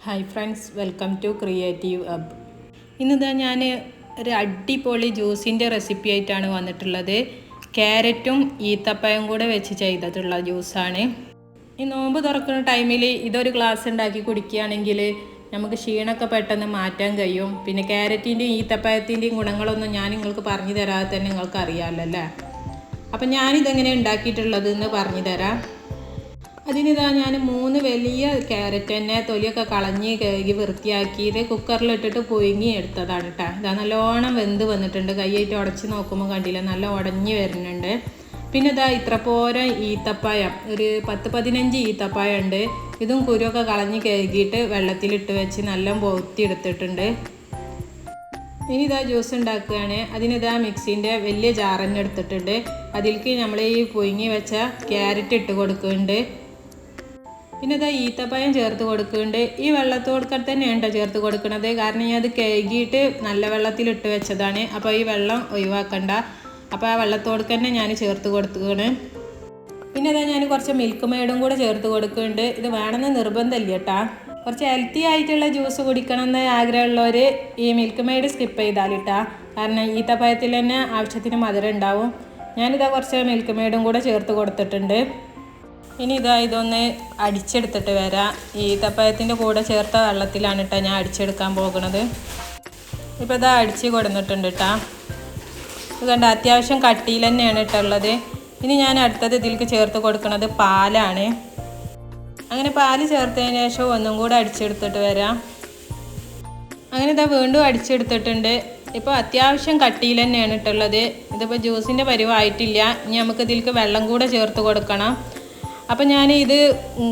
Hi friends, welcome to creative hub. ഇന്നിതാ ഞാൻ ഒരു അടിപൊളി ജ്യൂസിൻ്റെ റെസിപ്പി ആയിട്ടാണ് വന്നിട്ടുള്ളത്. ക്യാരറ്റും ഈത്തപ്പഴം കൂടെ വെച്ച് ചെയ്തിട്ടുള്ള ജ്യൂസാണ്. ഈ നോമ്പ് തുറക്കുന്ന ടൈമിൽ ഇതൊരു ഗ്ലാസ് ഉണ്ടാക്കി കുടിക്കുകയാണെങ്കിൽ നമുക്ക് ക്ഷീണമൊക്കെ പെട്ടെന്ന് മാറ്റാൻ കഴിയും. പിന്നെ ക്യാരറ്റിൻ്റെയും ഈത്തപ്പഴത്തിൻ്റെയും ഗുണങ്ങളൊന്നും ഞാൻ നിങ്ങൾക്ക് പറഞ്ഞു തരാതെ തന്നെ നിങ്ങൾക്ക് അറിയാമല്ലോ അല്ലേ. അപ്പം ഞാനിതെങ്ങനെ ഉണ്ടാക്കിയിട്ടുള്ളതെന്ന് പറഞ്ഞു തരാം. അതിനിതാ ഞാൻ 3 വലിയ ക്യാരറ്റ് തന്നെ തൊലിയൊക്കെ കളഞ്ഞ് കഴുകി വൃത്തിയാക്കിയത് കുക്കറിലിട്ടിട്ട് പുഴുങ്ങി എടുത്തതാണ് കേട്ടോ. ഇതാ നല്ലോണം വെന്ത് വന്നിട്ടുണ്ട്. കൈയായിട്ട് ഉടച്ച് നോക്കുമ്പോൾ കണ്ടില്ല, നല്ല ഉടഞ്ഞ് വരുന്നുണ്ട്. പിന്നെ ഇതാ ഇത്ര പോരം ഈത്തപ്പഴം, ഒരു 10-15 ഈത്തപ്പഴം ഉണ്ട്. ഇതും കുരുവൊക്കെ കളഞ്ഞ് കഴുകിയിട്ട് വെള്ളത്തിലിട്ട് വെച്ച് നല്ല പൊത്തി എടുത്തിട്ടുണ്ട്. ഇനി ഇതാ ജ്യൂസ് ഉണ്ടാക്കുകയാണ്. അതിനിതാ മിക്സിൻ്റെ വലിയ ജാറന്നെ എടുത്തിട്ടുണ്ട്. അതിലേക്ക് നമ്മൾ ഈ പുഴുങ്ങി വെച്ച ക്യാരറ്റ് ഇട്ട് കൊടുക്കുന്നുണ്ട്. പിന്നെ ഇതാ ഈത്തപ്പഴം ചേർത്ത് കൊടുക്കുന്നുണ്ട്. ഈ വെള്ളത്തോടൊക്കെ തന്നെയാണ് ചേർത്ത് കൊടുക്കുന്നത്. കാരണം ഞാൻ അത് കഴുകിയിട്ട് നല്ല വെള്ളത്തിലിട്ട് വെച്ചതാണ്. അപ്പോൾ ഈ വെള്ളം ഒഴിവാക്കണ്ട. അപ്പോൾ ആ വെള്ളത്തോടൊക്കെ തന്നെ ഞാൻ ചേർത്ത് കൊടുക്കുകയാണ്. പിന്നെ ഇതാ ഞാൻ കുറച്ച് മിൽക്ക് മെയ്ഡും കൂടെ ചേർത്ത് കൊടുക്കുന്നുണ്ട്. ഇത് വേണമെന്ന് നിർബന്ധമില്ല കേട്ടോ. കുറച്ച് ഹെൽത്തി ആയിട്ടുള്ള ജ്യൂസ് കുടിക്കണമെന്ന് ആഗ്രഹമുള്ളവർ ഈ മിൽക്ക് മെയ്ഡ് സ്കിപ്പ് ചെയ്താലിട്ടാ. കാരണം ഈത്തപ്പഴത്തിൽ തന്നെ ആവശ്യത്തിന് മധുരം ഉണ്ടാവും. ഞാനിതാ കുറച്ച് മിൽക്ക് മെയ്ഡും കൂടെ ചേർത്ത് കൊടുത്തിട്ടുണ്ട്. ഇനി ഇതൊന്ന് അടിച്ചെടുത്തിട്ട് വരാം. ഈ ഈത്തപ്പഴത്തിൻ്റെ കൂടെ ചേർത്ത വെള്ളത്തിലാണ് കേട്ടോ ഞാൻ അടിച്ചെടുക്കാൻ പോകുന്നത്. ഇപ്പോൾ ഇതാ അടിച്ച് കൊടുത്തിട്ടുണ്ട് കേട്ടോ. ഇത് കണ്ട അത്യാവശ്യം കട്ടിയിൽ തന്നെയാണ് ഇട്ടുള്ളത്. ഇനി ഞാൻ അടുത്തത് ഇതിലേക്ക് ചേർത്ത് കൊടുക്കുന്നത് പാലാണ്. അങ്ങനെ പാല് ചേർത്തതിന് ശേഷം ഒന്നും കൂടെ അടിച്ചെടുത്തിട്ട് വരാം. അങ്ങനെ ഇതാ വീണ്ടും അടിച്ചെടുത്തിട്ടുണ്ട്. ഇപ്പോൾ അത്യാവശ്യം കട്ടിയിൽ തന്നെയാണ് ഇട്ടുള്ളത്. ഇതിപ്പോൾ ജ്യൂസിൻ്റെ പരിവായിട്ടില്ല. ഇനി നമുക്ക് ഇതിലേക്ക് വെള്ളം കൂടെ ചേർത്ത് കൊടുക്കണം. അപ്പോൾ ഞാൻ ഇത്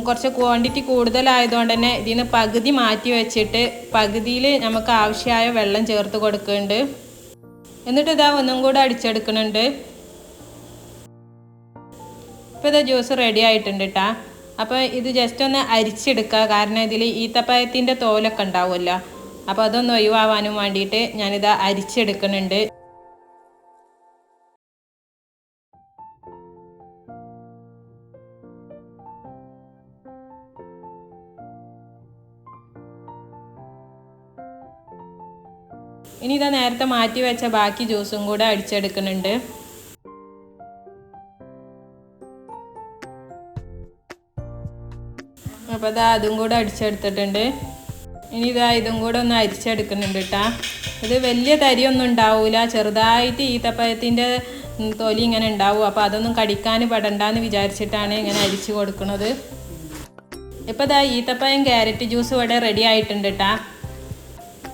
കുറച്ച് ക്വാണ്ടിറ്റി കൂടുതലായതുകൊണ്ട് തന്നെ ഇതിൽ നിന്ന് പകുതി മാറ്റി വെച്ചിട്ട് പകുതിയിൽ നമുക്ക് ആവശ്യമായ വെള്ളം ചേർത്ത് കൊടുക്കുന്നുണ്ട്. എന്നിട്ട് ഇതാ ഒന്നും കൂടെ അടിച്ചെടുക്കുന്നുണ്ട്. ഇപ്പോൾ ഇതാ ജ്യൂസ് റെഡി ആയിട്ടുണ്ട് കേട്ടോ. അപ്പോൾ ഇത് ജസ്റ്റ് ഒന്ന് അരിച്ചെടുക്കുക. കാരണം ഇതിൽ ഈത്തപ്പഴത്തിൻ്റെ തോലൊക്കെ ഉണ്ടാവുമല്ലോ. അപ്പോൾ അതൊന്ന് ഒഴിവാവാനും വേണ്ടിയിട്ട് ഞാനിത് അരിച്ചെടുക്കുന്നുണ്ട്. ഇനി ഇതാ നേരത്തെ മാറ്റി വെച്ച ബാക്കി ജ്യൂസും കൂടെ അടിച്ചെടുക്കുന്നുണ്ട്. അപ്പോൾ ഇതാ അതും കൂടെ അടിച്ചെടുത്തിട്ടുണ്ട്. ഇനി ഇതാ ഇതും കൂടെ ഒന്ന് അരിച്ചെടുക്കുന്നുണ്ട് കേട്ടോ. ഇത് വലിയ തരിയൊന്നും ഉണ്ടാവില്ല, ചെറുതായിട്ട് ഈത്തപ്പഴത്തിൻ്റെ തൊലി ഇങ്ങനെ ഉണ്ടാവും. അപ്പോൾ അതൊന്നും കടിക്കാൻ പെടണ്ടെന്ന് വിചാരിച്ചിട്ടാണ് ഇങ്ങനെ അരിച്ച് കൊടുക്കുന്നത്. ഇപ്പോൾ ഇതാ ഈത്തപ്പഴം ക്യാരറ്റ് ജ്യൂസ് ഇവിടെ റെഡി ആയിട്ടുണ്ട് കേട്ടോ.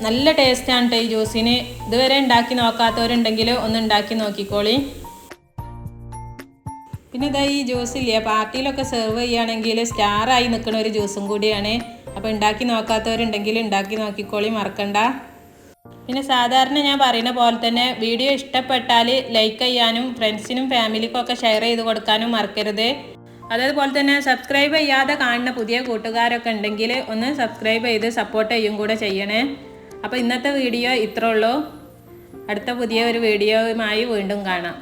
നല്ല ടേസ്റ്റാണ് കേട്ടോ ഈ ജ്യൂസിന്. ഇതുവരെ ഉണ്ടാക്കി നോക്കാത്തവരുണ്ടെങ്കിൽ ഒന്ന് ഉണ്ടാക്കി നോക്കിക്കോളി. പിന്നെ ഇതാ ഈ ജ്യൂസില്ലേ, പാർട്ടിയിലൊക്കെ സെർവ് ചെയ്യുകയാണെങ്കിൽ സ്റ്റാറായി നിൽക്കുന്ന ഒരു ജ്യൂസും കൂടിയാണ്. അപ്പോൾ ഉണ്ടാക്കി നോക്കാത്തവരുണ്ടെങ്കിൽ ഉണ്ടാക്കി നോക്കിക്കോളി, മറക്കണ്ട. പിന്നെ സാധാരണ ഞാൻ പറയുന്ന പോലെ തന്നെ വീഡിയോ ഇഷ്ടപ്പെട്ടാൽ ലൈക്ക് ചെയ്യാനും ഫ്രണ്ട്സിനും ഫാമിലിക്കും ഒക്കെ ഷെയർ ചെയ്ത് കൊടുക്കാനും മറക്കരുത്. അതേപോലെ തന്നെ സബ്സ്ക്രൈബ് ചെയ്യാതെ കാണുന്ന പുതിയ കൂട്ടുകാരൊക്കെ ഉണ്ടെങ്കിൽ ഒന്ന് സബ്സ്ക്രൈബ് ചെയ്ത് സപ്പോർട്ട് ചെയ്യും കൂടെ ചെയ്യണേ. അപ്പോൾ ഇന്നത്തെ വീഡിയോ ഇത്രേ ഉള്ളൂ. അടുത്ത പുതിയ ഒരു വീഡിയോയുമായി വീണ്ടും കാണാം.